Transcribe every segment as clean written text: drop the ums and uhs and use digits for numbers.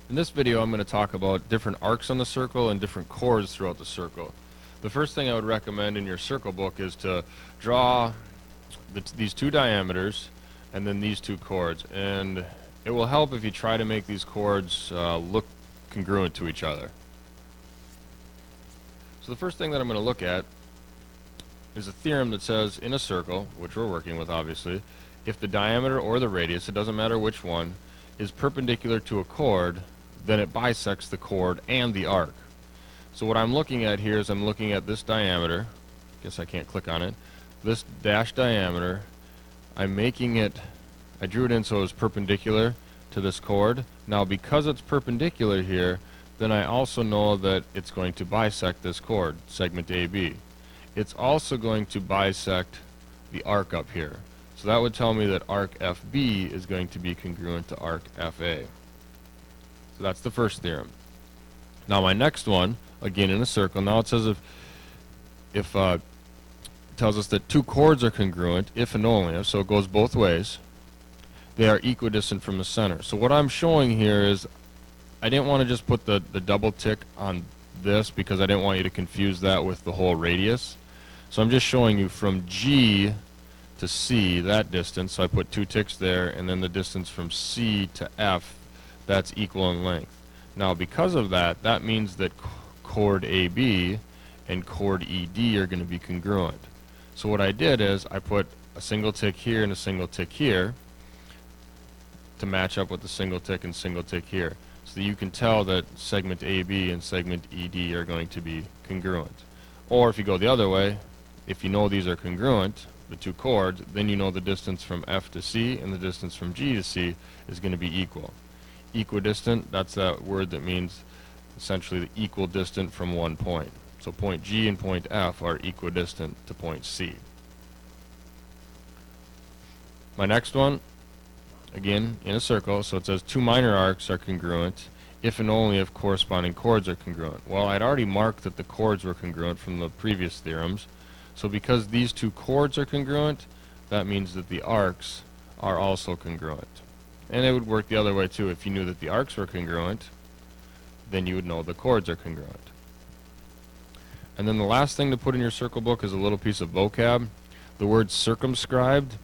In this video I'm going to talk about different arcs on the circle and different chords throughout the circle. The first thing I would recommend in your circle book is to draw these two diameters and then these two chords, and it will help if you try to make these chords look congruent to each other. So the first thing that I'm going to look at is a theorem that says in a circle, which we're working with obviously, if the diameter or the radius, it doesn't matter which one, is perpendicular to a chord, then it bisects the chord and the arc. So what I'm looking at here is I'm looking at this diameter. Guess I can't click on it. This dashed diameter, I drew it in so it was perpendicular to this chord. Now because it's perpendicular here, then I also know that it's going to bisect this chord, segment AB. It's also going to bisect the arc up here. So that would tell me that arc FB is going to be congruent to arc FA. So that's the first theorem. Now my next one, again in a circle, now it says if it tells us that two chords are congruent if and only if, so it goes both ways, they are equidistant from the center. So what I'm showing here is I didn't want to just put the double tick on this because I didn't want you to confuse that with the whole radius. So I'm just showing you from G to C, that distance, so I put two ticks there, and then the distance from C to F, that's equal in length. Now because of that, that means that chord AB and chord ED are going to be congruent. So what I did is I put a single tick here and a single tick here to match up with the single tick and single tick here, so that you can tell that segment AB and segment ED are going to be congruent. Or if you go the other way, if you know these are congruent, the two chords, then you know the distance from F to C and the distance from G to C is going to be equal. Equidistant, that's that word that means essentially the equal distant from one point. So point G and point F are equidistant to point C. My next one, again in a circle, so it says two minor arcs are congruent if and only if corresponding chords are congruent. Well, I'd already marked that the chords were congruent from the previous theorems, so because these two chords are congruent, that means that the arcs are also congruent. And it would work the other way too. If you knew that the arcs were congruent, then you would know the chords are congruent. And then the last thing to put in your circle book is a little piece of vocab, the word circumscribed.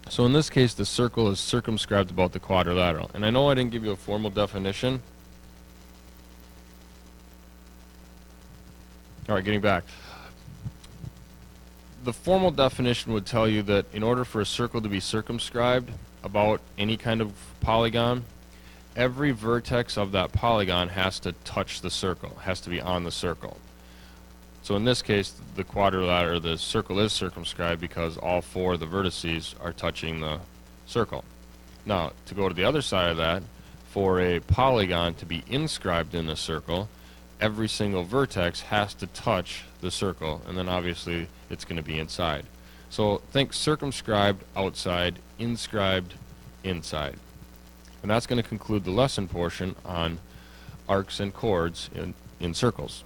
So in this case, the circle is circumscribed about the quadrilateral. And I know I didn't give you a formal definition. Alright, getting back. The formal definition would tell you that in order for a circle to be circumscribed about any kind of polygon, every vertex of that polygon has to touch the circle, has to be on the circle. So in this case, the quadrilateral, the circle is circumscribed because all four of the vertices are touching the circle. Now, to go to the other side of that, for a polygon to be inscribed in the circle, every single vertex has to touch the circle, and then obviously it's going to be inside. So think circumscribed outside, inscribed inside. And that's going to conclude the lesson portion on arcs and chords in circles.